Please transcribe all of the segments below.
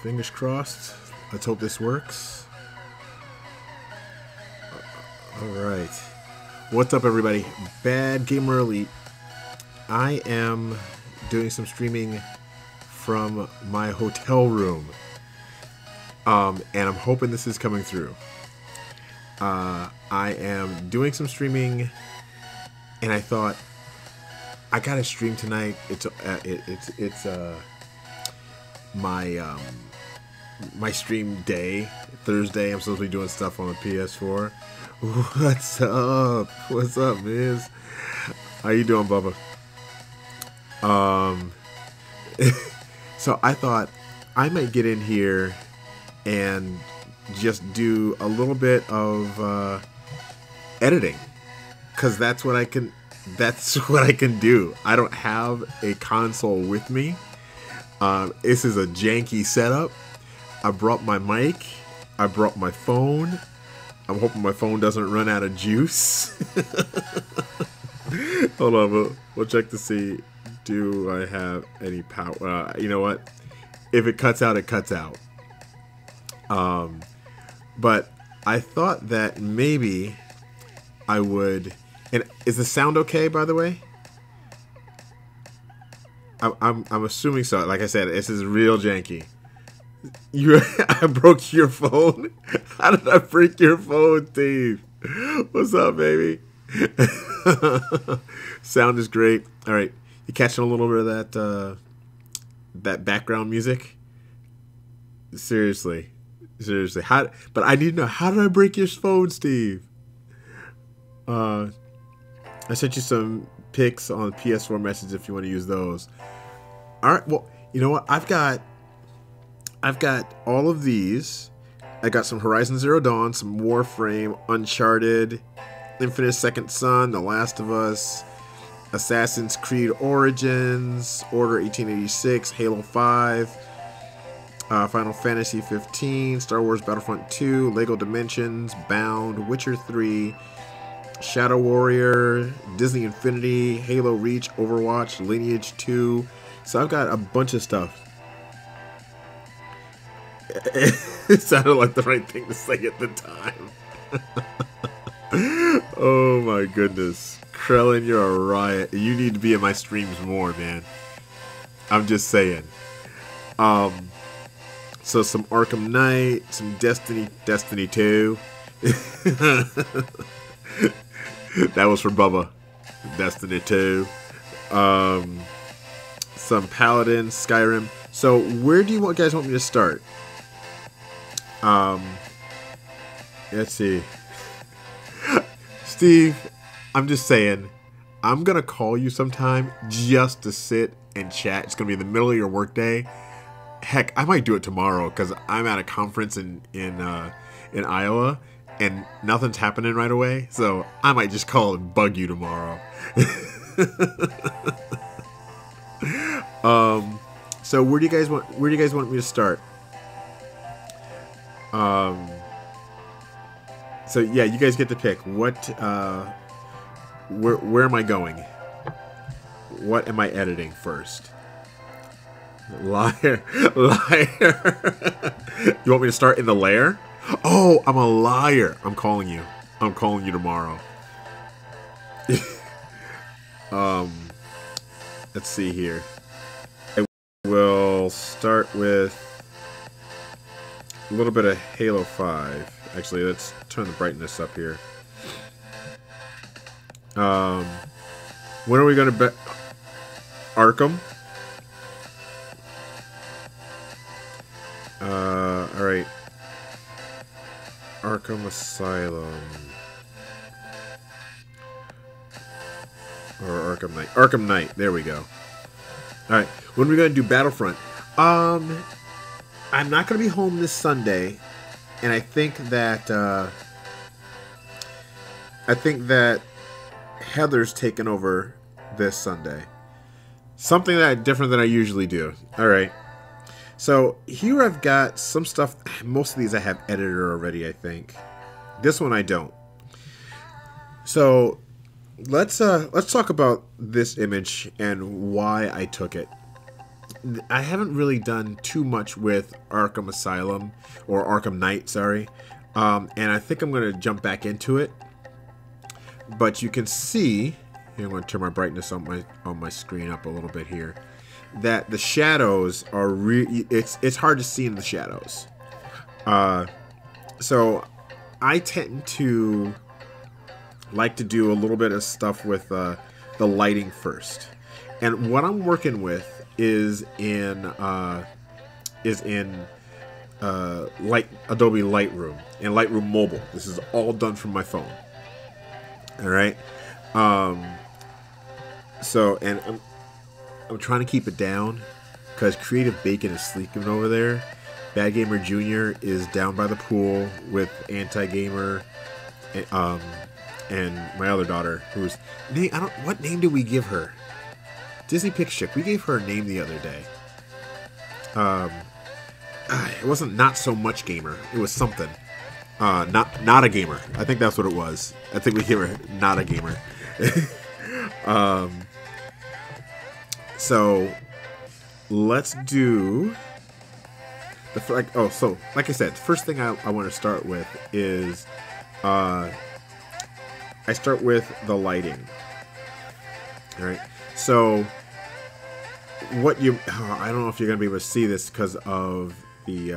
Fingers crossed. Let's hope this works. Alright. What's up, everybody? Bad Gamer Elite. I am doing some streaming from my hotel room. And I'm hoping this is coming through. I am doing some streaming, and I thought I gotta stream tonight. It's my stream day. Thursday, I'm supposed to be doing stuff on the PS4. What's up? What's up, Miz? How you doing, Bubba? So I thought I might get in here and just do a little bit of editing, because that's what I can do. I don't have a console with me. This is a janky setup. I brought my mic. I brought my phone. I'm hoping my phone doesn't run out of juice. Hold on, we'll check to see. Do I have any power? You know what? If it cuts out, it cuts out. But I thought that maybe I would. And is the sound okay, by the way? I'm assuming so. Like I said, this is real janky. I broke your phone? How did I break your phone, Steve? What's up, baby? Sound is great. All right, you catching a little bit of that background music? Seriously. How? But I need to know, how did I break your phone, Steve? I sent you some pics on PS4 message if you want to use those. All right. Well, you know what? I've got all of these. I got some Horizon Zero Dawn, some Warframe, Uncharted, Infinite Second Son, The Last of Us, Assassin's Creed Origins, Order 1886, Halo 5, Final Fantasy 15, Star Wars Battlefront 2, Lego Dimensions, Bound, Witcher 3, Shadow Warrior, Disney Infinity, Halo Reach, Overwatch, Lineage 2. So I've got a bunch of stuff. It sounded like the right thing to say at the time. Oh my goodness. Krellin, you're a riot. You need to be in my streams more, man. I'm just saying. So some Arkham Knight, some Destiny 2. That was for Bubba. Destiny 2. Some Paladin, Skyrim. So where do you guys want me to start? Let's see. Steve, I'm just saying, I'm gonna call you sometime just to sit and chat. It's gonna be in the middle of your workday. Heck, I might do it tomorrow because I'm at a conference in Iowa and nothing's happening right away. So I might just call and bug you tomorrow. So where do you guys want me to start? So yeah, you guys get to pick. What where am I going? What am I editing first? Liar. You want me to start in the lair? Oh, I'm a liar. I'm calling you tomorrow. Let's see here. I will start with a little bit of Halo 5. Actually, let's turn the brightness up here. When are we going to bet? Arkham? Alright. Arkham Asylum. Or Arkham Knight. Arkham Knight. There we go. Alright. When are we going to do Battlefront? I'm not going to be home this Sunday. And I think that Heather's taken over this Sunday. Something different than I usually do. All right. So here I've got some stuff. Most of these I have edited already, I think. This one I don't. So let's talk about this image and why I took it. I haven't really done too much with Arkham Asylum, or Arkham Knight, sorry. And I think I'm going to jump back into it. But you can see, here, I'm going to turn my brightness on my screen up a little bit here, that the shadows are it's hard to see in the shadows. So I tend to like to do a little bit of stuff with the lighting first. And what I'm working with is in Adobe Lightroom and Lightroom Mobile. This is all done from my phone. All right. So, and I'm trying to keep it down because Creative Bacon is sleeping over there. Bad Gamer Jr. is down by the pool with Anti-Gamer, and my other daughter, who's what name did we give her? Disney Picks Chick. We gave her a name the other day. It wasn't Not So Much Gamer. It was something. Not a gamer. I think that's what it was. I think we gave her Not a Gamer. So let's do so like I said, the first thing I want to start with is I start with the lighting. All right. So what I don't know if you're gonna be able to see this because of the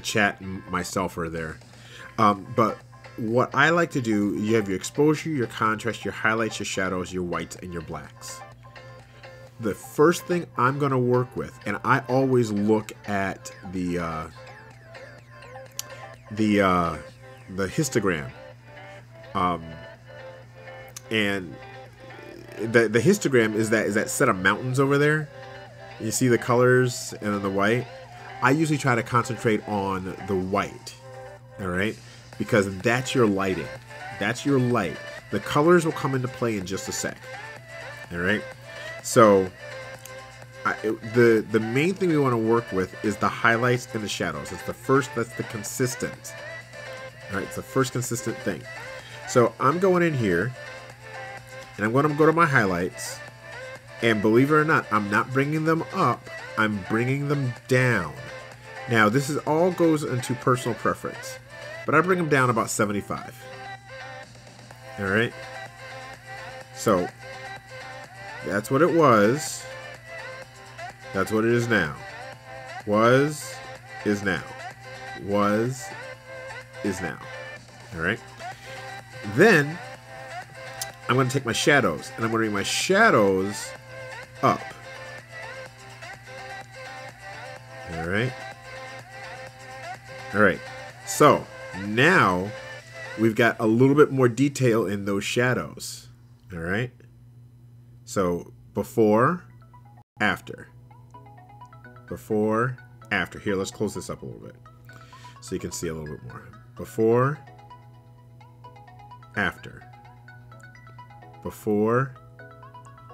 chat and myself are there, but what I like to do, you have your exposure, your contrast, your highlights, your shadows, your whites, and your blacks. The first thing I'm going to work with, and I always look at the histogram, and the histogram is that set of mountains over there. You see the colors and then the white. I usually try to concentrate on the white, all right, because that's your lighting. That's your light. The colors will come into play in just a sec, all right. So the main thing we want to work with is the highlights and the shadows. That's the consistent. All right, it's the first consistent thing. So I'm going in here, and I'm going to go to my highlights, and believe it or not, I'm not bringing them up. I'm bringing them down. Now, this all goes into personal preference, but I bring them down about 75. All right. So that's what it was. That's what it is now. Was is now. Was is now. All right. Then I'm going to take my shadows, and I'm going to bring my shadows up. All right. All right. So now we've got a little bit more detail in those shadows. All right. So before, after. Before, after. Here, let's close this up a little bit so you can see a little bit more. Before, after. Before,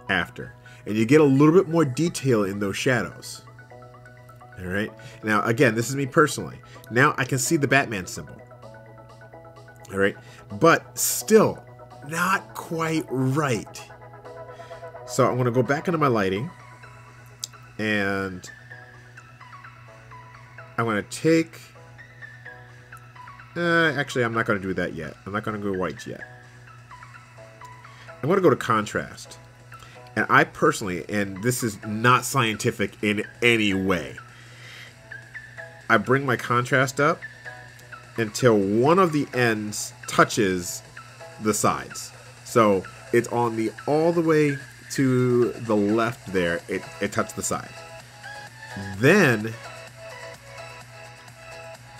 after. And you get a little bit more detail in those shadows. All right. Now, again, this is me personally. Now I can see the Batman symbol. All right. But still not quite right. So I'm going to go back into my lighting. And I'm going to take... actually, I'm not going to do that yet. I'm not going to go white yet. I'm going to go to contrast. And I personally, and this is not scientific in any way, I bring my contrast up until one of the ends touches the sides. So it's on all the way to the left there, it touched the side. Then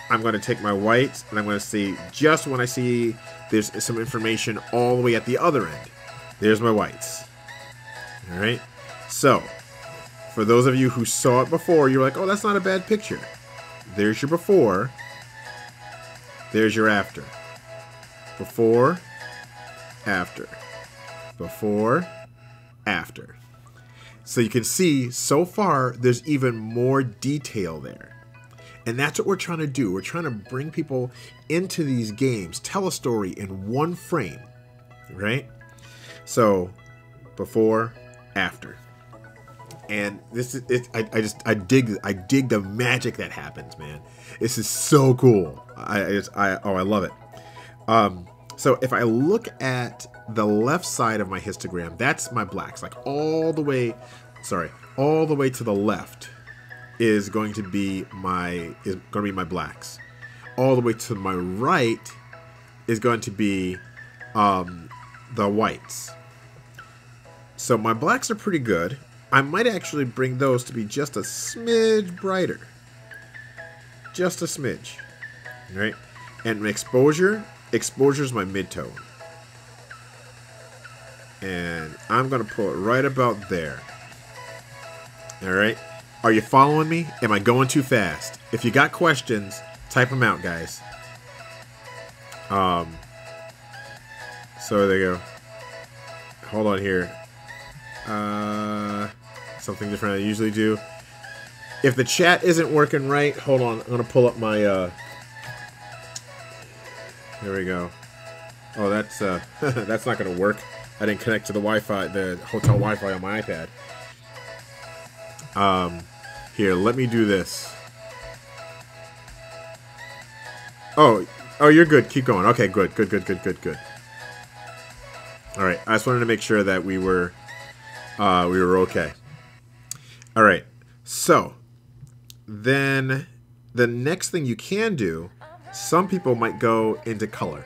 I'm going to take my whites, and I'm going to see, just when I see there's some information all the way at the other end, there's my whites. All right. So for those of you who saw it before, you're like, oh, that's not a bad picture. There's your before. There's your after. Before, after. Before, after. So you can see, so far, there's even more detail there. And that's what we're trying to do. We're trying to bring people into these games, tell a story in one frame, right? So, before, after. And this is it. I dig the magic that happens, man. This is so cool. I love it. So if I look at the left side of my histogram, that's my blacks. Like all the way to the left is going to be my blacks. All the way to my right is going to be the whites. So my blacks are pretty good. I might actually bring those to be just a smidge brighter. Just a smidge. All right? And exposure is my mid-tone. And I'm going to pull it right about there. All right? Are you following me? Am I going too fast? If you got questions, type them out, guys. So there you go. Hold on here. Something different I usually do. If the chat isn't working right, hold on. I'm going to pull up my, There we go. Oh, that's, that's not going to work. I didn't connect to the Wi-Fi, the hotel Wi-Fi on my iPad. Here, let me do this. Oh, you're good. Keep going. Okay, good. All right, I just wanted to make sure that we were okay. All right, so then the next thing you can do, some people might go into color.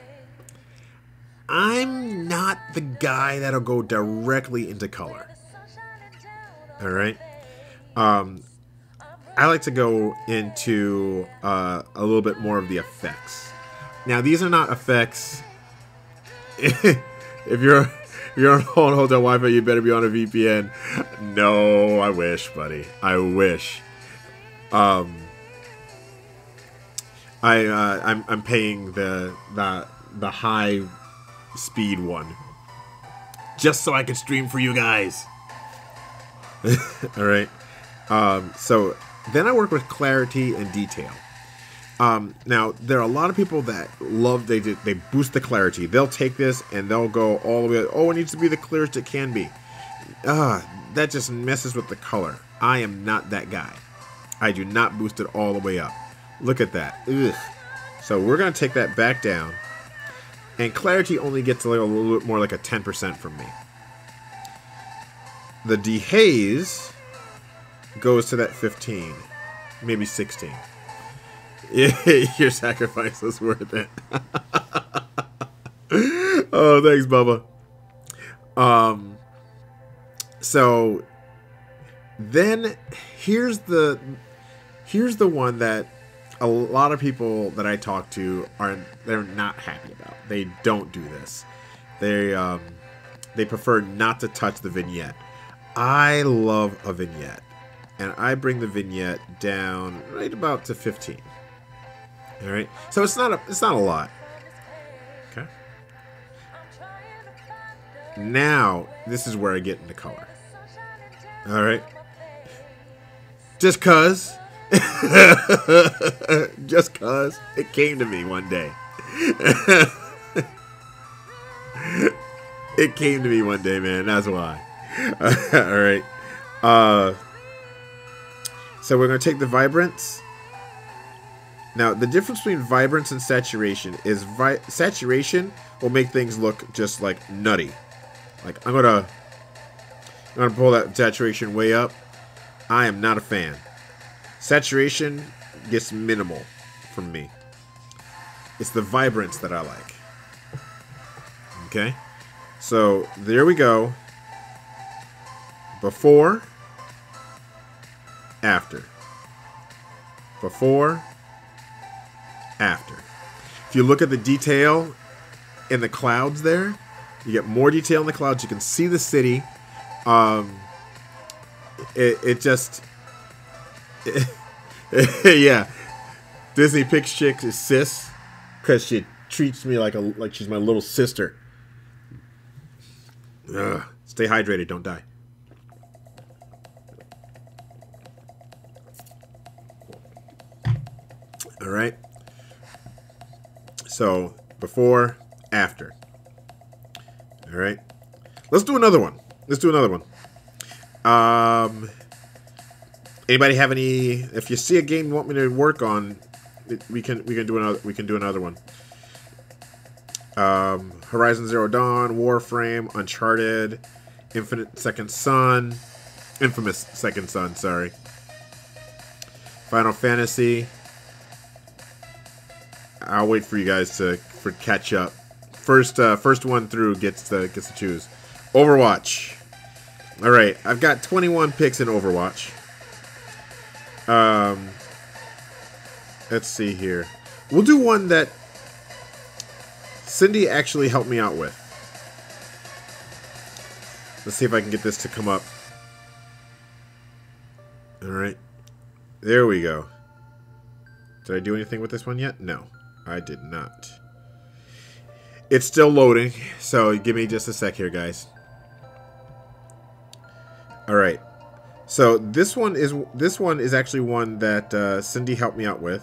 I'm not the guy that'll go directly into color. All right. I like to go into a little bit more of the effects. Now, these are not effects. If you're on hotel Wi-Fi, you better be on a VPN. No, I wish, buddy. I wish. I'm paying the high speed one just so I can stream for you guys. All right. So then I work with clarity and detail. Now there are a lot of people that love they boost the clarity. They'll take this and they'll go all the way. Oh, it needs to be the clearest it can be. That just messes with the color. I am not that guy. I do not boost it all the way up. Look at that. Ugh. So we're gonna take that back down, and clarity only gets like a little bit more like a 10% from me. The dehaze goes to that 15, maybe 16. Your sacrifice was worth it. Oh, thanks, Bubba. So then here's the one that a lot of people that I talk to they're not happy about. They don't do this. They prefer not to touch the vignette. I love a vignette, and I bring the vignette down right about to 15. All right, so it's not a lot. Okay. Now this is where I get into color. All right. Just cause it came to me one day. It came to me one day, man. That's why. All right. So we're going to take the vibrance. Now, the difference between vibrance and saturation is saturation will make things look just like nutty. Like I'm gonna pull that saturation way up. I am not a fan. Saturation gets minimal from me. It's the vibrance that I like. Okay? So, there we go. Before, after. Before, after. If you look at the detail in the clouds there, you get more detail in the clouds. You can see the city. Yeah. Disney picks chick is sis because she treats me like she's my little sister. Ugh. Stay hydrated, don't die. All right. So before, after. All right. Let's do another one. Anybody have any? If you see a game you want me to work on, we can do another one. Horizon Zero Dawn, Warframe, Uncharted, Infamous Second Son, sorry. Final Fantasy. I'll wait for you guys for catch up. First one through gets to choose. Overwatch. All right, I've got 21 picks in Overwatch. Let's see here. We'll do one that Cindy actually helped me out with. Let's see if I can get this to come up. All right, there we go. Did I do anything with this one yet? No, I did not. It's still loading, so give me just a sec here, guys. All right. So this one is actually one that Cindy helped me out with.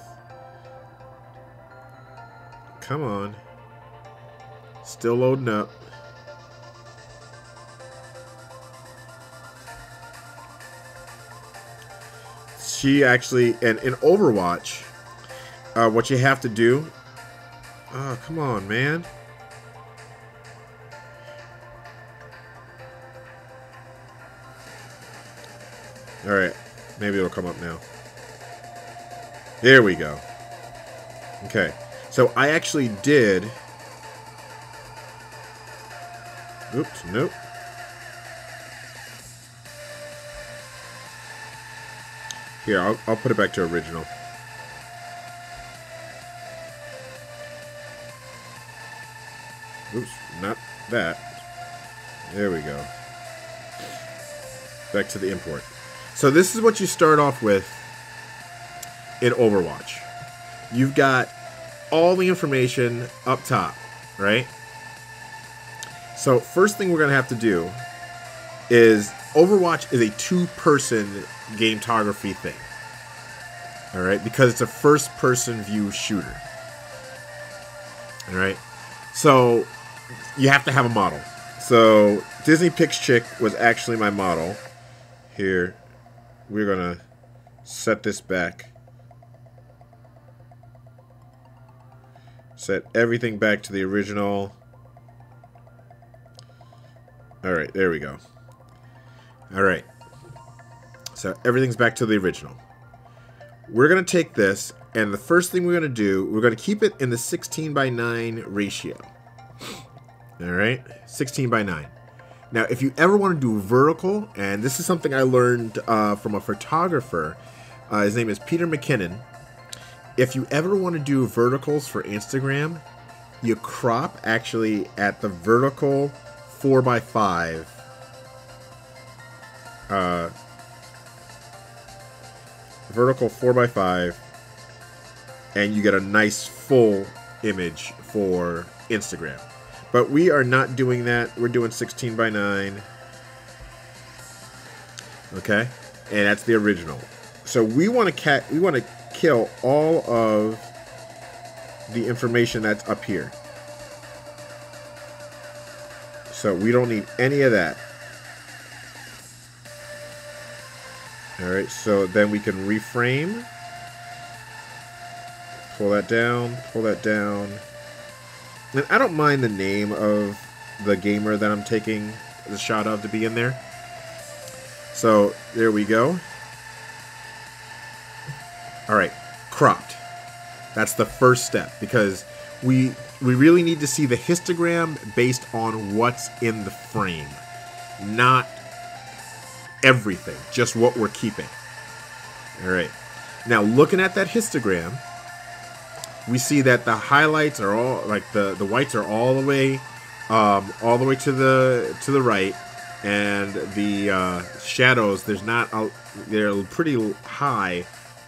Come on. Still loading up. She actually, and in Overwatch, what you have to do... Oh, come on, man. Alright, maybe it'll come up now. There we go. Okay, so I actually did... Oops, nope. Here, I'll put it back to original. Oops, not that. There we go. Back to the import. So this is what you start off with in Overwatch. You've got all the information up top, right? So first thing we're going to have to do is Overwatch is a two-person gametography thing. All right? Because it's a first-person view shooter. All right? So you have to have a model. So Disney Pix Chick was actually my model. Here, we're going to set this back. Set everything back to the original. All right, there we go. All right. So everything's back to the original. We're going to take this, and the first thing we're going to do, we're going to keep it in the 16:9 ratio. All right, 16:9. Now, if you ever want to do vertical, and this is something I learned from a photographer, his name is Peter McKinnon. If you ever want to do verticals for Instagram, you crop actually at the vertical 4:5. Vertical 4:5, and you get a nice full image for Instagram. But we are not doing that. We're doing 16:9. Okay, and that's the original. So we want to kill all of the information that's up here. So we don't need any of that. All right, so then we can reframe. Pull that down, pull that down. And I don't mind the name of the gamer that I'm taking the shot of to be in there. So there we go. All right, cropped. That's the first step, because we really need to see the histogram based on what's in the frame, not everything, just what we're keeping. All right. Now, looking at that histogram, we see that the highlights are all, like the whites are all the way to the right, and the shadows, they're pretty high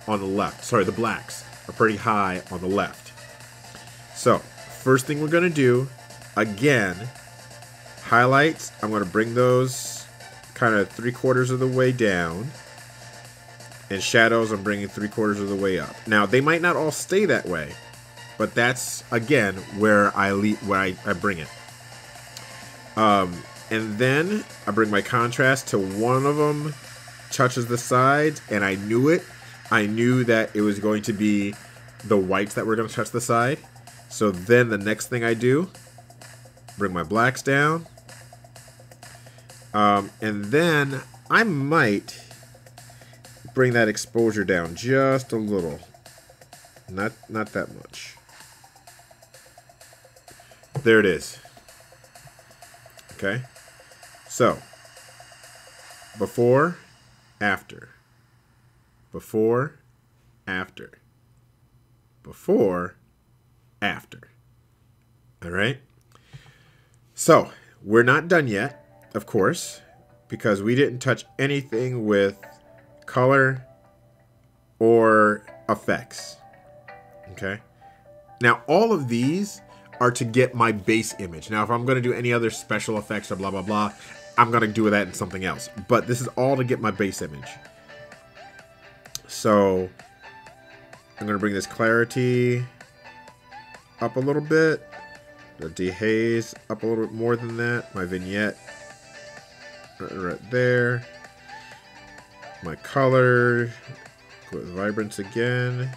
on the left. Sorry, the blacks are pretty high on the left. So first thing we're gonna do, again, highlights. I'm gonna bring those kind of 3/4 of the way down, and shadows I'm bringing 3/4 of the way up. Now they might not all stay that way, but that's again where I bring it. And then I bring my contrast to one of them touches the sides, and I knew it. I knew that it was going to be the whites that were going to touch the side. So then the next thing I do, bring my blacks down. And then I might bring that exposure down just a little. Not that much. There it is. Okay. So, before, after. Before, after. Before, after. All right? So, we're not done yet, of course, because we didn't touch anything with color or effects. Okay? Now, all of these are to get my base image. Now, if I'm going to do any other special effects or blah, blah, blah, I'm going to do that in something else. But this is all to get my base image. So, I'm going to bring this clarity up a little bit. The dehaze up a little bit more than that. My vignette right there. My color. Go with vibrance again.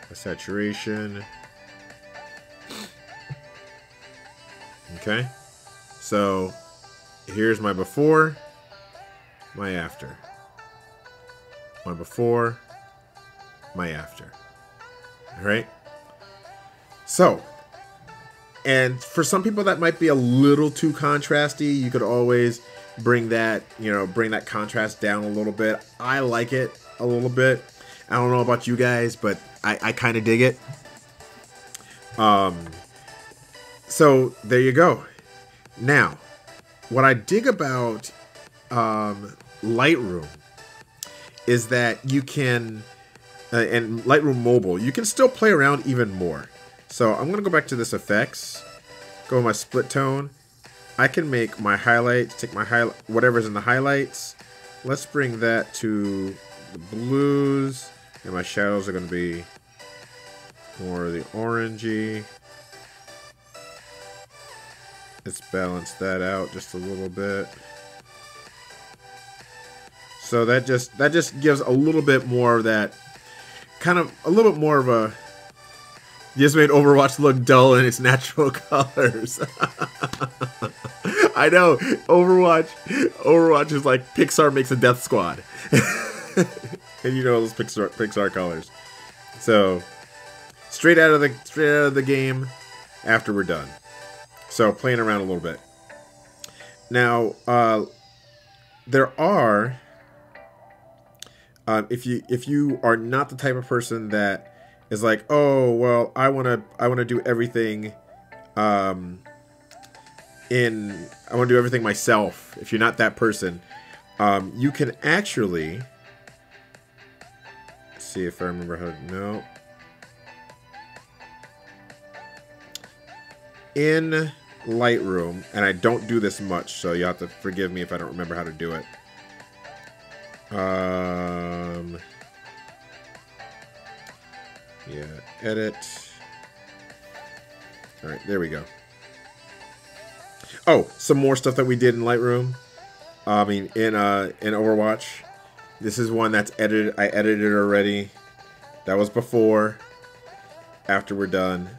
My saturation. Okay. So, here's my before. My after. My before. My after. Alright? So, and for some people that might be a little too contrasty, you could always bring that, bring that contrast down a little bit. I like it a little bit. I don't know about you guys, but I kind of dig it. So there you go. Now, what I dig about Lightroom is that you can, and Lightroom Mobile, you can still play around even more. So I'm going to go back to this effects, go with my split tone. I can make my highlights, take my whatever's in the highlights. Let's bring that to the blues, and my shadows are going to be more of the orangey. Let's balance that out just a little bit. So that just gives a little bit more of that, kind of a little bit more of a, just made Overwatch look dull in its natural colors. I know, Overwatch is like Pixar makes a Death Squad. And you know those Pixar colors. So straight out of the game after we're done. So playing around a little bit. Now, there are, if you are not the type of person that is like, oh well, I wanna do everything, I wanna do everything myself. If you're not that person, you can actually, see if I remember how to, no. In Lightroom, and I don't do this much, so you have to forgive me if I don't remember how to do it. Yeah, edit. Alright, there we go. Oh, some more stuff that we did in Lightroom. I mean, in Overwatch. This is one that's edited. I edited it already. That was before. After we're done.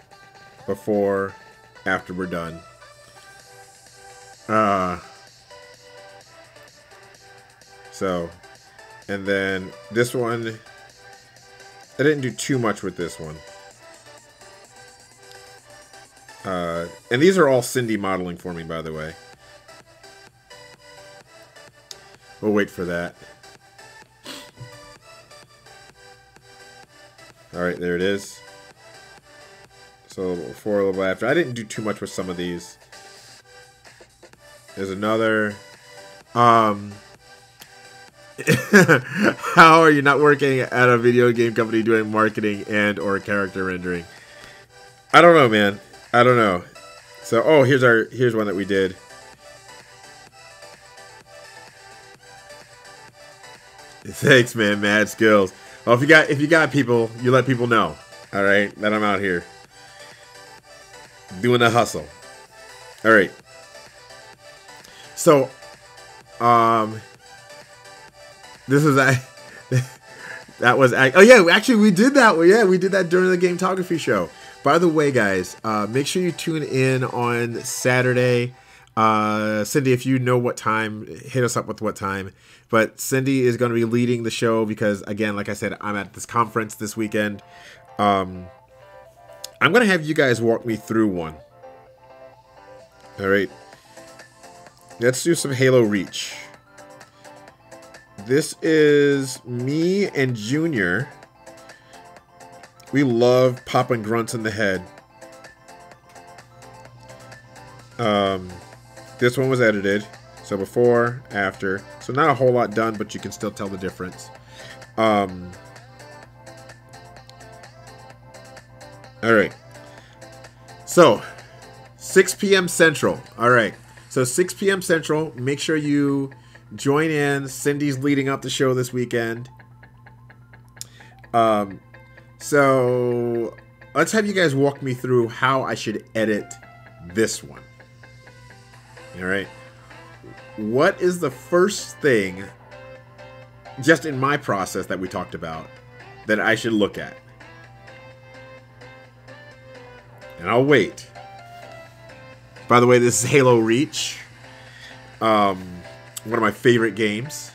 Before. After we're done. So, and then this one, I didn't do too much with this one. And these are all Cindy modeling for me, by the way. We'll wait for that. Alright, there it is. So, a little before, a little bit after. I didn't do too much with some of these. There's another. How are you not working at a video game company doing marketing and or character rendering? I don't know, man. I don't know. So, oh, here's one that we did. Thanks, man. Mad skills. Well, if you got people, you let people know. All right, that I'm out here doing the hustle. All right. So, This is that was oh yeah, actually we did that. Yeah, we did that during the Gametography show. By the way, guys, make sure you tune in on Saturday. Cindy, if you know what time, hit us up with what time. But Cindy is going to be leading the show because, again, like I said, I'm at this conference this weekend. I'm going to have you guys walk me through one. All right. Let's do some Halo Reach. This is me and Junior. We love popping grunts in the head. This one was edited. So before, after. So not a whole lot done, but you can still tell the difference. Alright. So, 6 p.m. Central. Alright. So 6 p.m. Central. Make sure you join in. Cindy's leading up the show this weekend. So let's have you guys walk me through how I should edit this one. Alright. What is the first thing, just in my process that we talked about, that I should look at? And I'll wait. By the way, this is Halo Reach. One of my favorite games.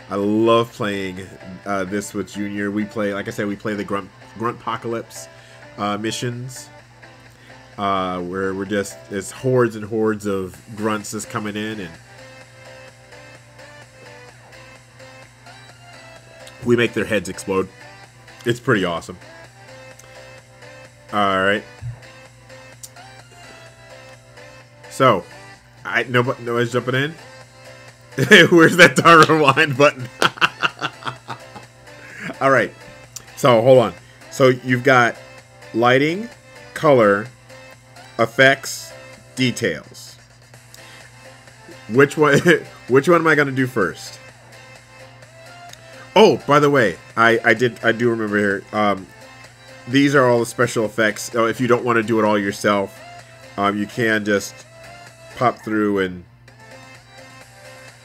I love playing this with Junior. We play, like I said, we play the Gruntpocalypse missions. Where we're just, it's hordes and hordes of grunts just coming in, and we make their heads explode. It's pretty awesome. Alright. So, nobody's jumping in? Where's that darn rewind button? Alright. So, hold on. So, you've got lighting, color, effects, details. Which one am I going to do first? Oh, by the way, I do remember here. These are all the special effects. So if you don't want to do it all yourself, you can just pop through and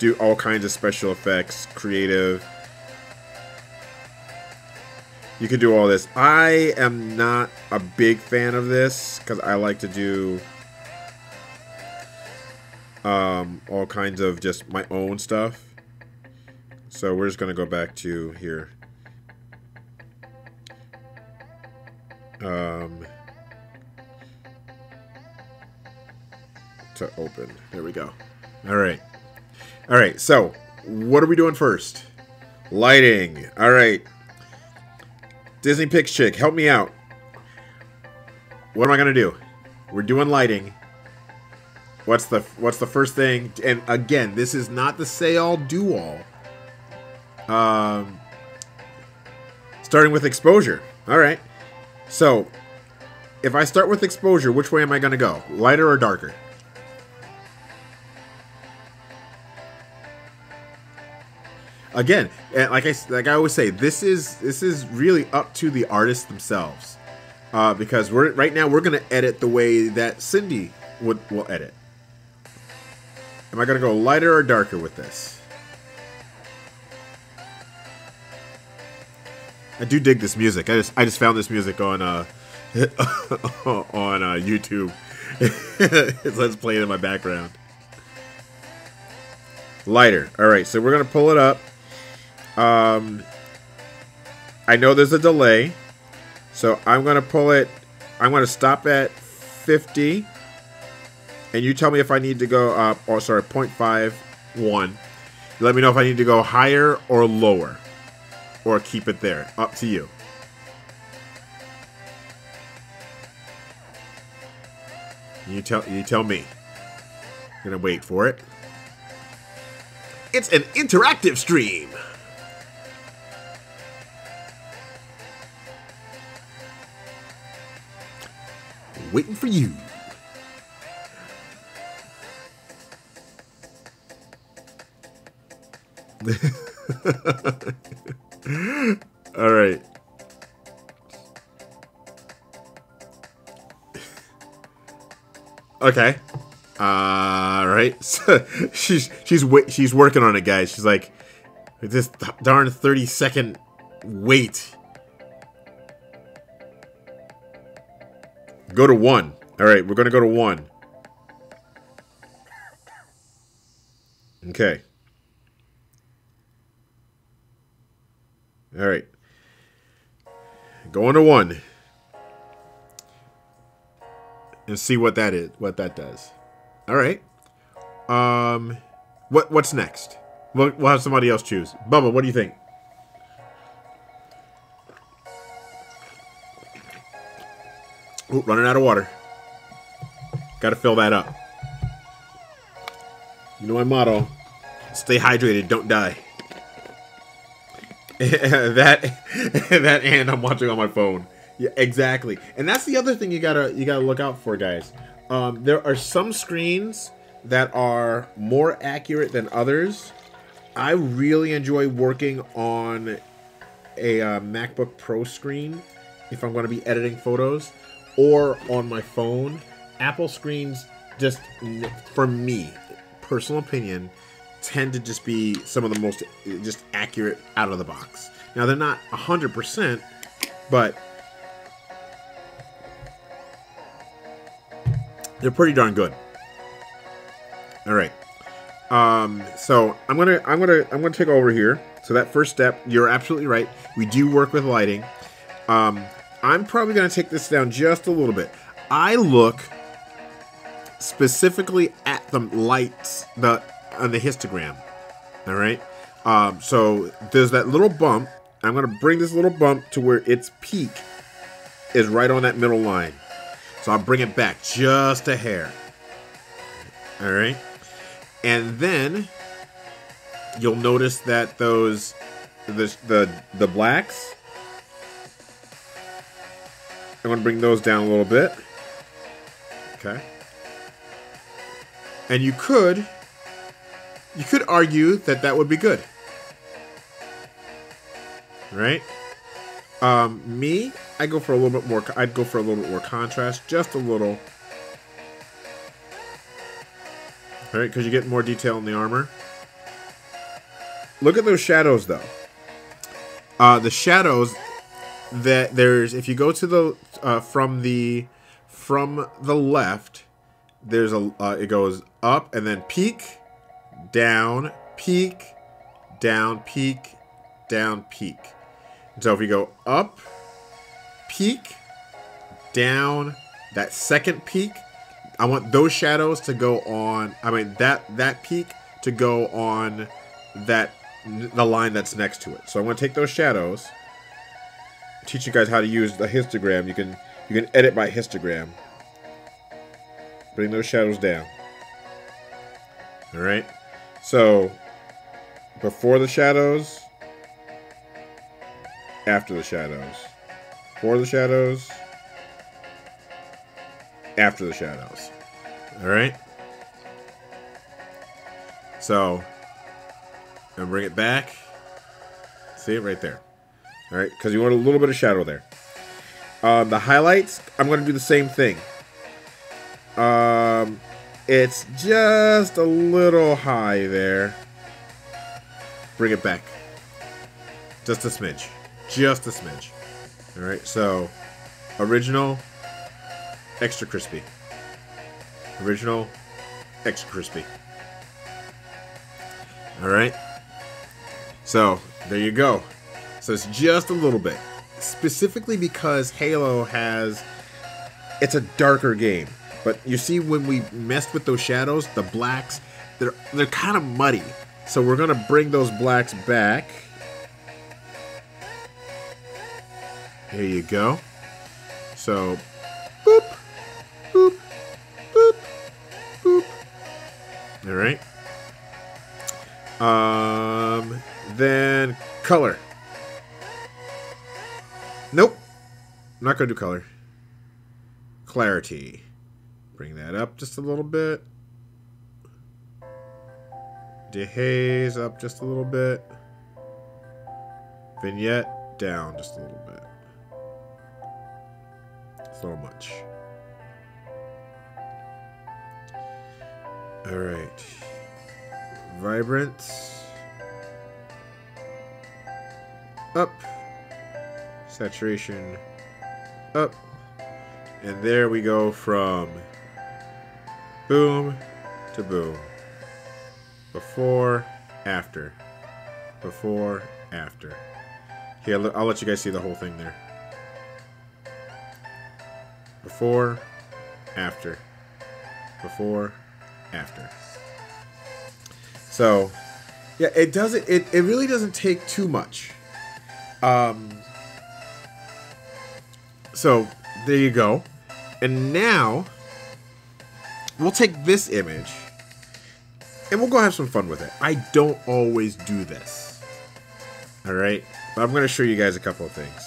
do all kinds of special effects, creative. You can do all this. I am not a big fan of this because I like to do all kinds of just my own stuff. So we're just going to go back to here. To open. There we go. All right. All right. So what are we doing first? Lighting. All right. Disney Pix Chick, help me out. What am I gonna do? We're doing lighting. What's the first thing? And again, this is not the say all do all. Starting with exposure. All right. So if I start with exposure, which way am I gonna go? Lighter or darker? Again, like I always say, this is really up to the artists themselves, because right now we're gonna edit the way that Cindy will edit. Am I gonna go lighter or darker with this? I do dig this music. I just found this music on on YouTube. So let's play it in my background. Lighter. All right, so we're gonna pull it up. I know there's a delay, so I'm going to pull it. I'm going to stop at 50, and you tell me if I need to go up, or sorry, 0.51. Let me know if I need to go higher or lower, or keep it there. Up to you. You tell me. I'm going to wait for it. It's an interactive stream. Waiting for you. All right. Okay. All right. So she's working on it, guys. She's like, With this darn 30-second wait. Go to 1. All right, we're going to go to 1. Okay. All right. Going to 1. And see what that is, what that does. All right. What's next? We'll have somebody else choose. Bubba, what do you think? Ooh, running out of water. Got to fill that up. You know my motto: stay hydrated, don't die. that and I'm watching on my phone. Yeah, exactly. And that's the other thing you gotta look out for, guys. There are some screens that are more accurate than others. I really enjoy working on a MacBook Pro screen if I'm going to be editing photos, or on my phone. Apple screens, just for me, personal opinion, tend to just be some of the most just accurate out of the box. Now, they're not 100%, but they're pretty darn good. All right. So I'm gonna take over here. So that first step, you're absolutely right. We do work with lighting. I'm probably gonna take this down just a little bit. I look specifically at the lights on the histogram. All right. So there's that little bump. I'm gonna bring this little bump to where its peak is right on that middle line. So I'll bring it back just a hair. All right. And then you'll notice that the blacks, I'm going to bring those down a little bit. Okay. And you could argue that would be good. Right? Me, I'd go for a little bit more contrast, just a little. All right, because you get more detail in the armor. Look at those shadows, though. The shadows that there's, if you go to the from the left, there's it goes up and then peak, down, peak, down, peak, down, peak. So if you go up, peak, down, that second peak, I want those shadows to go on. I mean that peak to go on the line that's next to it. So I'm going to take those shadows. Teach you guys how to use the histogram. You can edit by histogram. Bring those shadows down. All right. So before the shadows, after the shadows, before the shadows, after the shadows. All right. So and bring it back. See it right there. All right, because you want a little bit of shadow there. The highlights, I'm going to do the same thing. It's just a little high there. Bring it back. Just a smidge. Just a smidge. All right, so original, extra crispy. Original, extra crispy. All right. So there you go. So it's just a little bit, specifically because Halo it's a darker game. But you see, when we messed with those shadows, the blacks, they're kind of muddy. So we're gonna bring those blacks back. There you go. So, boop, boop, boop, boop. All right. Then color. Nope. I'm not going to do color. Clarity. Bring that up just a little bit. Dehaze up just a little bit. Vignette down just a little bit. So much. Alright. Vibrance. up, saturation up, and there we go from boom to boom. Before, after. Before, after. Here, I'll let you guys see the whole thing there. Before, after. Before, after. So, yeah, it doesn't. It really doesn't take too much. So there you go. And now we'll take this image and we'll go have some fun with it. I don't always do this. All right, but I'm going to show you guys a couple of things.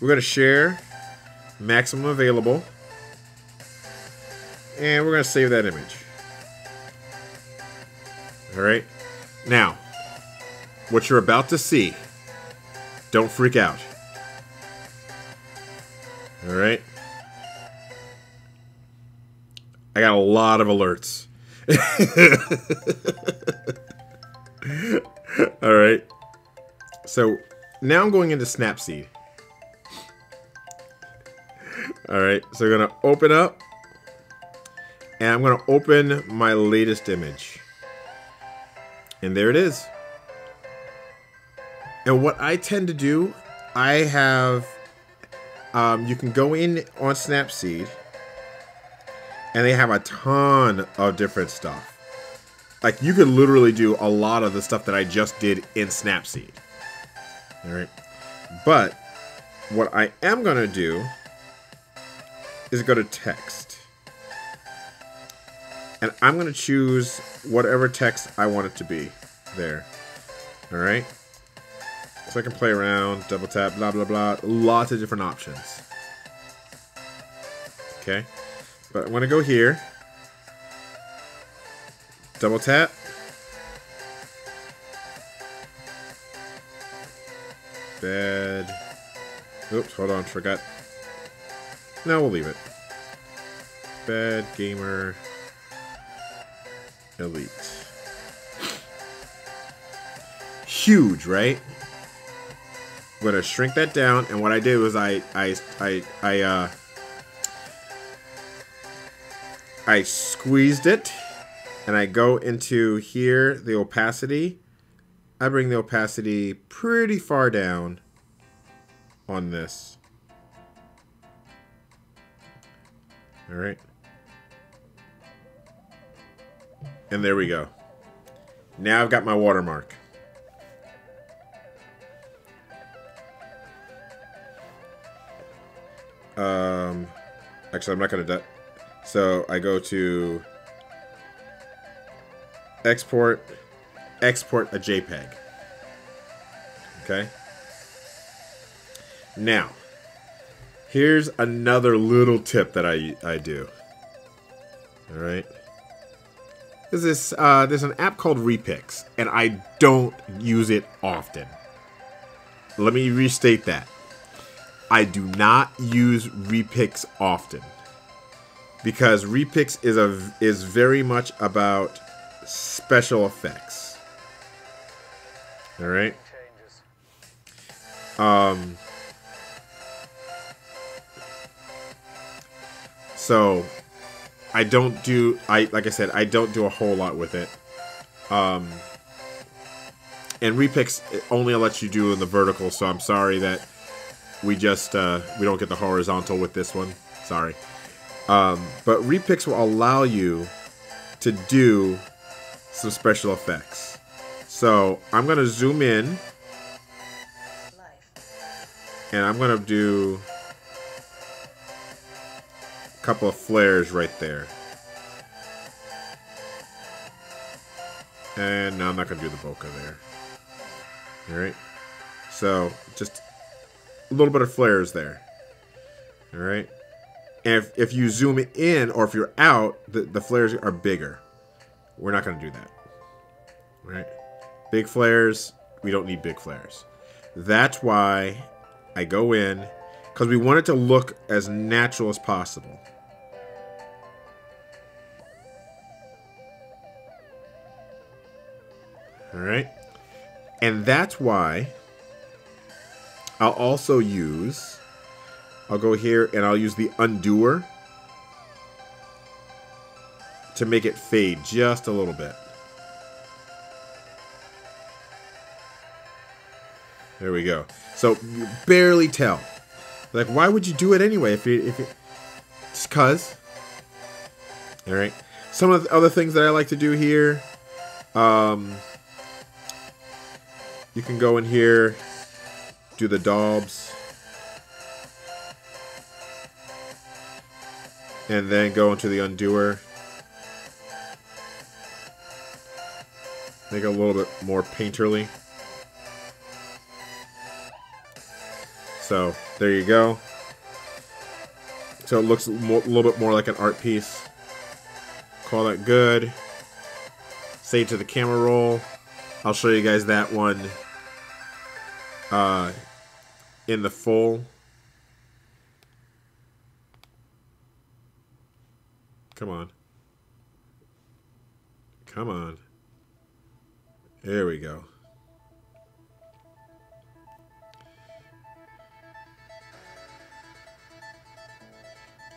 We're going to share maximum available. And we're going to save that image. Alright. Now, what you're about to see, don't freak out. Alright. I got a lot of alerts. Alright. So, now I'm going into Snapseed. Alright, so we're going to open up. And I'm going to open my latest image. And there it is. And what I tend to do, I have, you can go in on Snapseed. And they have a ton of different stuff. Like, you could literally do a lot of the stuff that I just did in Snapseed. Alright. But, what I am going to do is go to text. And I'm going to choose whatever text I want it to be there. Alright? So I can play around, double tap, blah, blah, blah. Lots of different options. Okay? But I'm going to go here. Double tap. Bad. Oops, hold on, forgot. No, we'll leave it. Bad Gamer Elite. Huge, right? I'm gonna shrink that down, and what I did was I squeezed it, and I go into here, the opacity. I bring the opacity pretty far down on this. All right. And there we go. Now I've got my watermark. Actually, I'm not going to do that. So I go to export a JPEG. Okay. Now, here's another little tip that I do. All right. There's an app called Repix, and I don't use it often. Let me restate that. I do not use Repix often because Repix is very much about special effects. All right. So I don't do, like I said, I don't do a whole lot with it. And Repix only lets you do in the vertical, so I'm sorry that we just, we don't get the horizontal with this one. Sorry. But Repix will allow you to do some special effects. So I'm going to zoom in. And I'm going to do a couple of flares right there. And no, I'm not going to do the bokeh there. Alright. So, just a little bit of flares there. Alright. And if you zoom in, or if you're out, the flares are bigger. We're not going to do that. Alright. Big flares, we don't need big flares. That's why I go in, because we want it to look as natural as possible. All right. And that's why I'll also use, I'll go here and I'll use the undoer to make it fade just a little bit. There we go. So you barely tell. Like, why would you do it anyway if you just cause? All right. Some of the other things that I like to do here, you can go in here, do the daubs, and then go into the undoer. Make it a little bit more painterly. So there you go. So it looks a little bit more like an art piece. Call that good. Save to the camera roll. I'll show you guys that one in the full. Come on. Come on. There we go.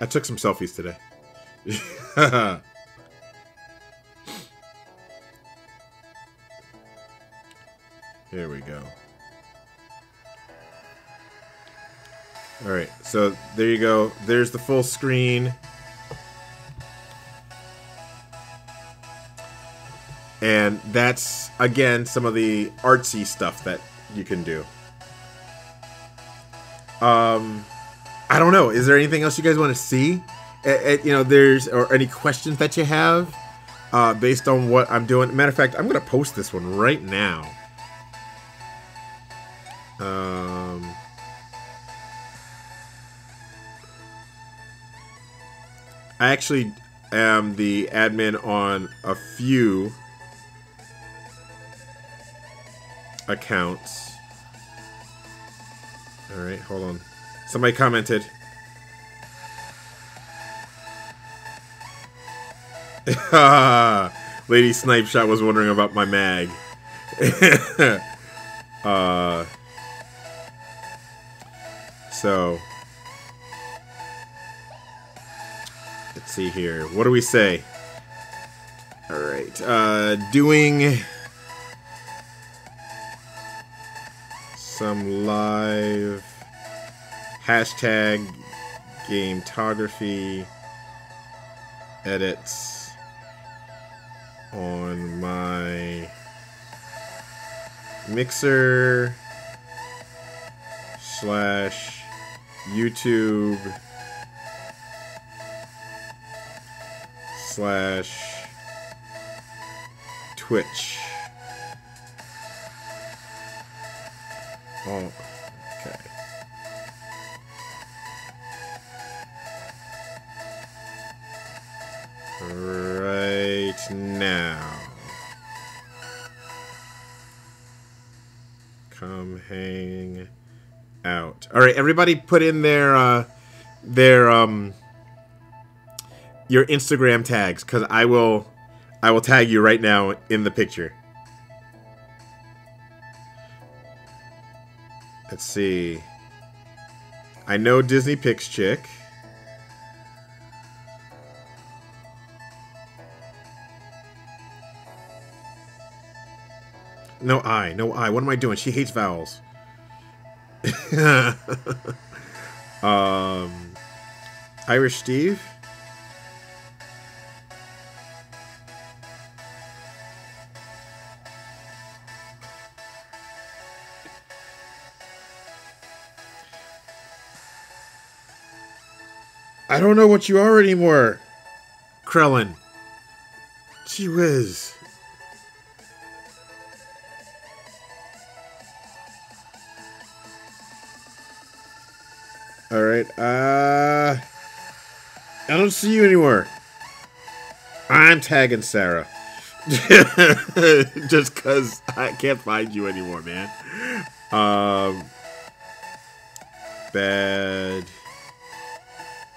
I took some selfies today. There we go. Alright, so there you go. There's the full screen. And that's, again, some of the artsy stuff that you can do. I don't know. Is there anything else you guys want to see? You know, or any questions that you have based on what I'm doing? Matter of fact, I'm going to post this one right now. I actually am the admin on a few accounts. Alright, hold on. Somebody commented. Lady Snipe Shot was wondering about my mag. So let's see here. What do we say? Alright. Doing some live hashtag Gametography edits on my Mixer / YouTube / Twitch. Oh, okay. Right now. Come hang out. All right, everybody put in their your Instagram tags, because I will tag you right now in the picture. Let's see. I know Disney Picks Chick. No I. What am I doing? She hates vowels. Irish Steve. I don't know what you are anymore, Krellin. Gee whiz. Alright, I don't see you anymore. I'm tagging Sarah. Just because I can't find you anymore, man. Bad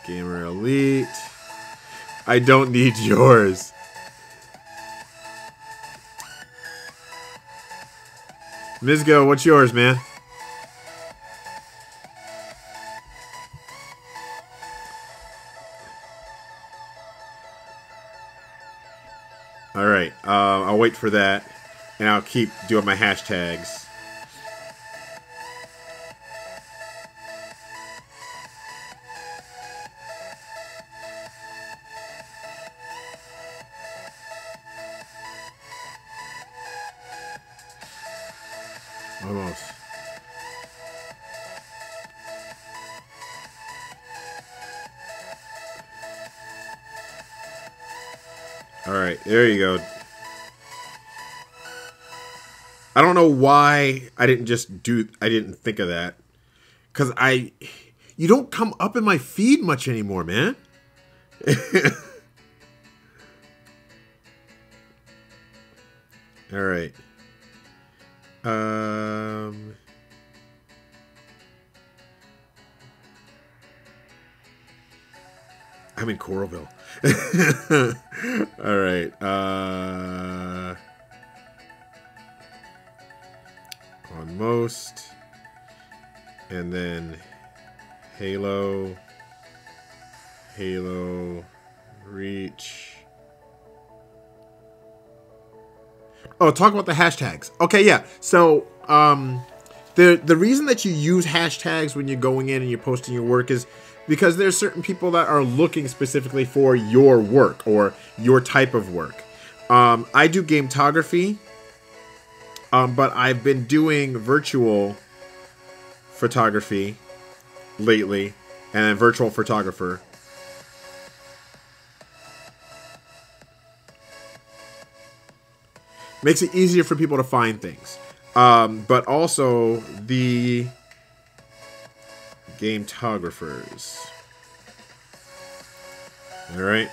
Gamer Elite. I don't need yours. Mizgo, what's yours, man? Alright, I'll wait for that. And I'll keep doing my hashtags. Almost. Alright, there you go. I don't know why I didn't think of that. Because you don't come up in my feed much anymore, man. Alright. I'm in Coralville. Alright. On most. And then Halo. Reach. Oh, talk about the hashtags. Okay, yeah. So, the reason that you use hashtags when you're going in and you're posting your work is because there's certain people that are looking specifically for your work or your type of work. I do gametography, but I've been doing virtual photography lately, and then virtual photographer. Makes it easier for people to find things. But also the gametographers. Alright.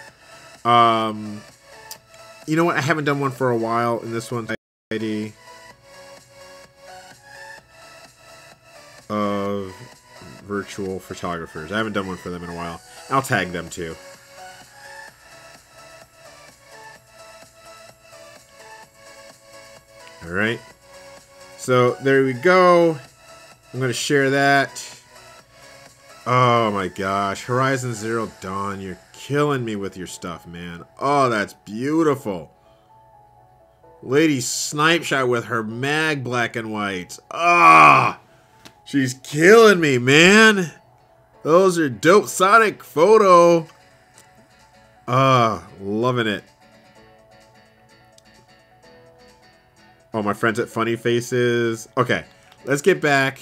You know what? I haven't done one for a while, and this one's ID of virtual photographers. I haven't done one for them in a while. I'll tag them too. Alright. So, there we go. I'm going to share that. Oh my gosh. Horizon Zero Dawn. You're killing me with your stuff, man. Oh, that's beautiful. Lady Snipe Shot with her mag black and whites. Ah! She's killing me, man. Those are dope. Sonic Photo. Ah, loving it. Oh, my friends at Funny Faces. Okay, let's get back.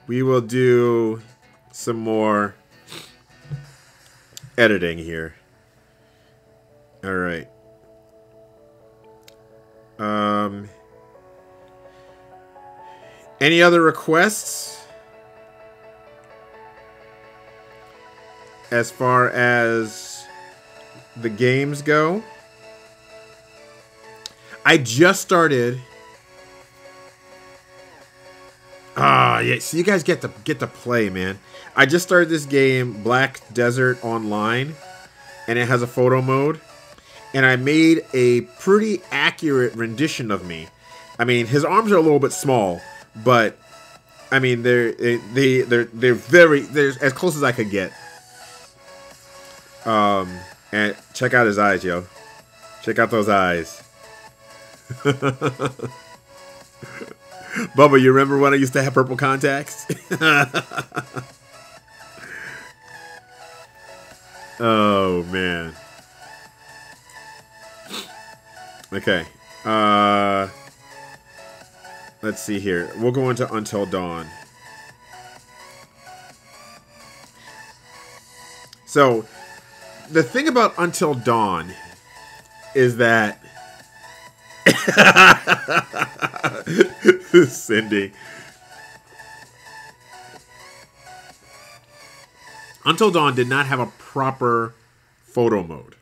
We will do some more editing here. All right. Any other requests? As far as the games go? I just started. Yeah. So you guys get to play, man. I just started this game, Black Desert Online, and it has a photo mode. And I made a pretty accurate rendition of me. I mean, his arms are a little bit small, but I mean they're as close as I could get. And check out his eyes, yo. Check out those eyes. Bubba, you remember when I used to have purple contacts? Oh, man. Okay. Let's see here. We'll go into Until Dawn. So, the thing about Until Dawn is that Cindy. Until Dawn did not have a proper photo mode.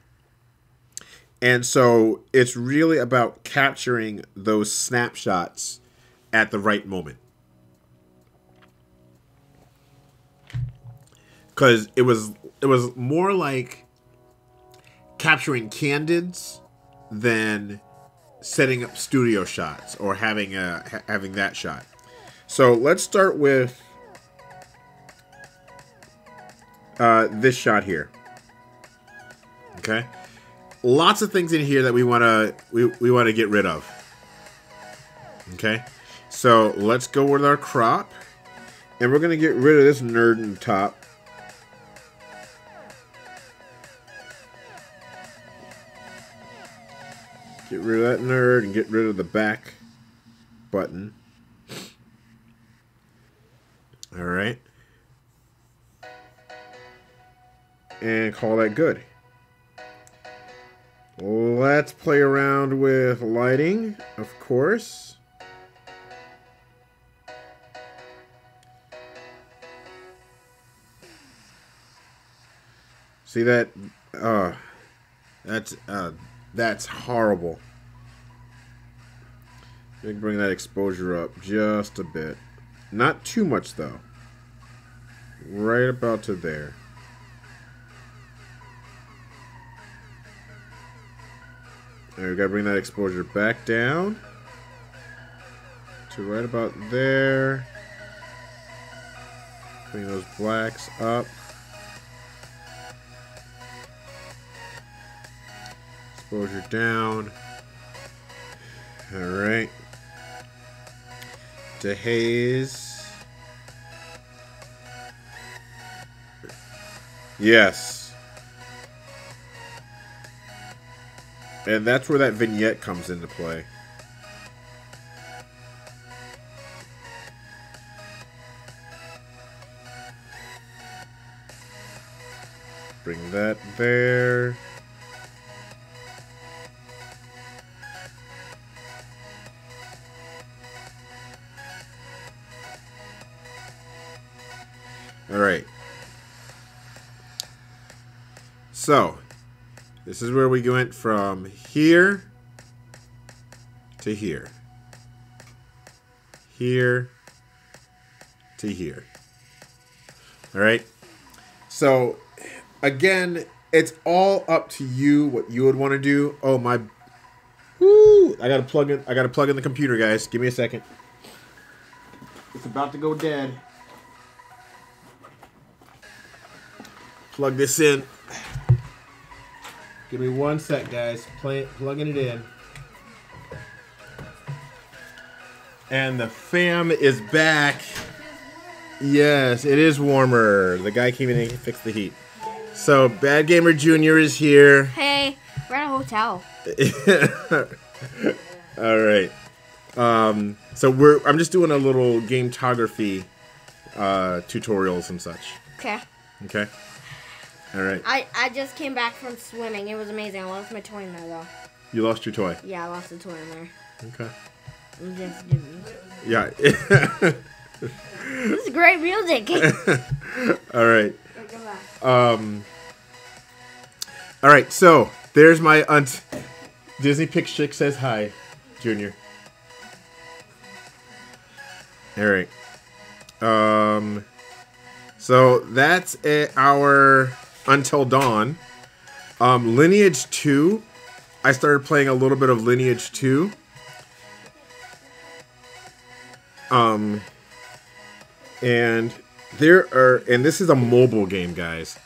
And so it's really about capturing those snapshots at the right moment. Because it was more like capturing candids than setting up studio shots or having that shot. So let's start with this shot here. Okay, lots of things in here that we want to get rid of. Okay, so let's go with our crop, and we're gonna get rid of this nerd in the top. Get rid of that nerd and get rid of the back button. Alright. And call that good. Let's play around with lighting, of course. See that? That's horrible. We can bring that exposure up just a bit. Not too much, though. Right about to there. There, we gotta bring that exposure back down to right about there. Bring those blacks up. Exposure down. Alright. To haze. Yes. And that's where that vignette comes into play. Bring that there. Alright. So, this is where we went from here to here. Here to here. Alright? So, again, it's all up to you what you would want to do. Oh my, whoo! I gotta plug in the computer, guys. Give me a second. It's about to go dead. Plug this in. Give me 1 sec, guys. Plugging it in. And the fam is back. Yes, it is warmer. The guy came in and fixed the heat. So, Bad Gamer Jr. is here. Hey, we're at a hotel. All right. So I'm just doing a little gametography tutorials and such. Okay. Okay. All right. I just came back from swimming. It was amazing. I lost my toy in there, though. You lost your toy? Yeah, I lost the toy in there. Okay. I'm just doing. Yeah. This is great music. All right. Go back. All right. So there's my aunt. Disney Pix Chick says hi, Junior. All right. So that's our Until Dawn. Lineage 2. I started playing a little bit of Lineage 2. And this is a mobile game, guys.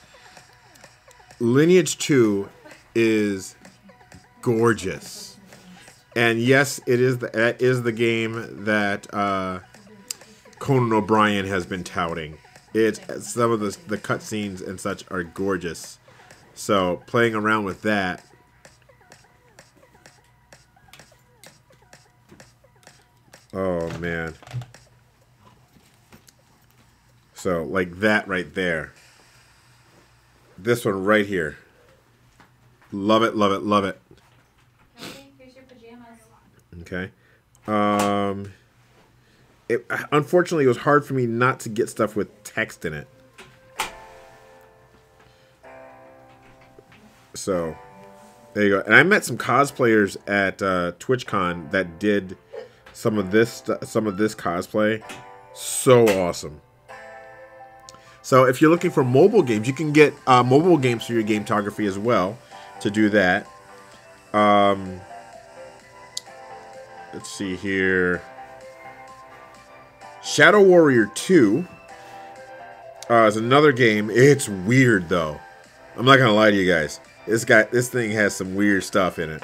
Lineage 2 is gorgeous. And yes, that is the game that Conan O'Brien has been touting. Some of the cutscenes and such are gorgeous. So playing around with that. Oh man. So like that right there. This one right here. Love it, love it, love it. Here's your pajamas. Okay. Unfortunately, it was hard for me not to get stuff with text in it. So, there you go. And I met some cosplayers at TwitchCon that did some of this cosplay. So awesome. So, if you're looking for mobile games, you can get mobile games for your gametography as well to do that. let's see here. Shadow Warrior 2 is another game. It's weird though. I'm not gonna lie to you guys. This thing has some weird stuff in it.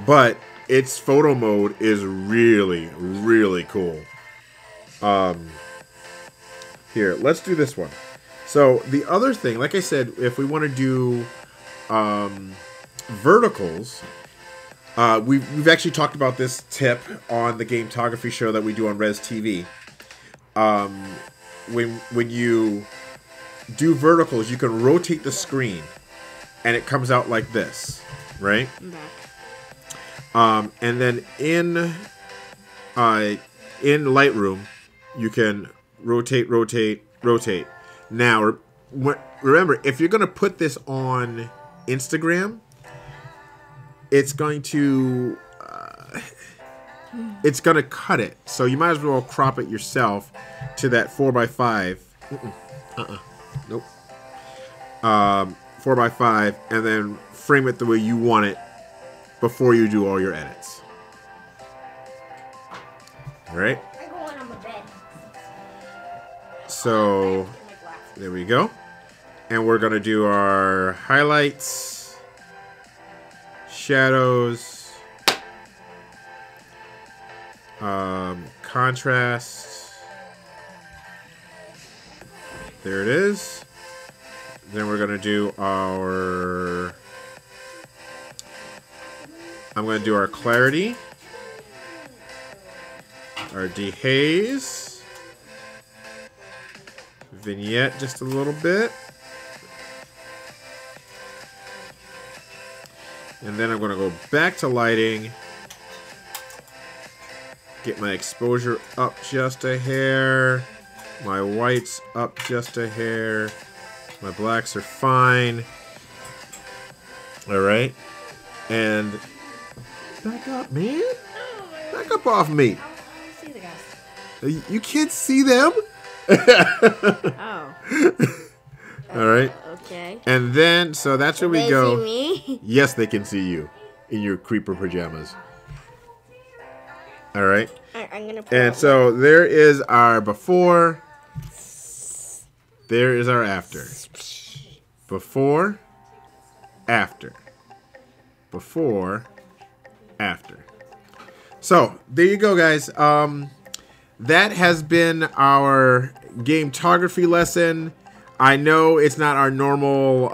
But its photo mode is really, really cool. Here, let's do this one. So the other thing, like I said, if we want to do verticals, we've actually talked about this tip on the Gametography show that we do on Res TV. When you do verticals, you can rotate the screen, and it comes out like this, right? I'm back. And then in Lightroom, you can rotate, rotate, rotate. Now, remember, if you're going to put this on Instagram, it's going to cut it. So you might as well crop it yourself to that 4x5. Nope. 4x5, and then frame it the way you want it before you do all your edits. All right. I'm going on my bed. So there we go. And we're going to do our highlights, shadows, contrast. There it is. Then we're going to do our... I'm going to do our clarity, our dehaze, vignette just a little bit. And then I'm going to go back to lighting, get my exposure up just a hair, my whites up just a hair, my blacks are fine. All right. And back up, man. Back up off me. I see the guys. You can't see them. Oh. All right. Okay. And then, so that's where we go. They see me? Yes, they can see you in your creeper pajamas. All right. I'm gonna put And so there is our before. There is our after. Before, after. Before, after. So there you go, guys. That has been our Gametography lesson. I know it's not our normal,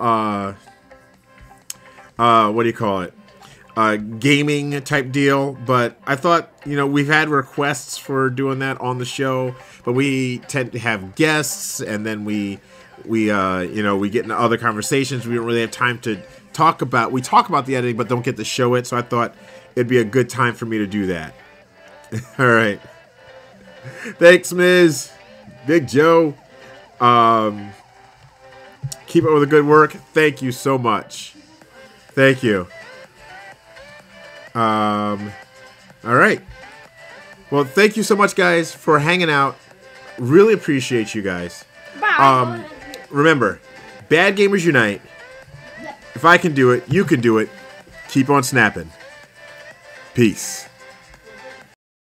what do you call it? Gaming type deal, but I thought, you know, we've had requests for doing that on the show, but we tend to have guests, and then we you know, we get into other conversations. We don't really have time to talk about. We talk about the editing, but don't get to show it. So I thought it'd be a good time for me to do that. All right. Thanks, Ms. Big Joe. Keep up with the good work. Thank you so much. Thank you. All right. Well, thank you so much, guys, for hanging out. Really appreciate you guys. Bye. Remember, bad gamers unite. If I can do it, you can do it. Keep on snapping. Peace.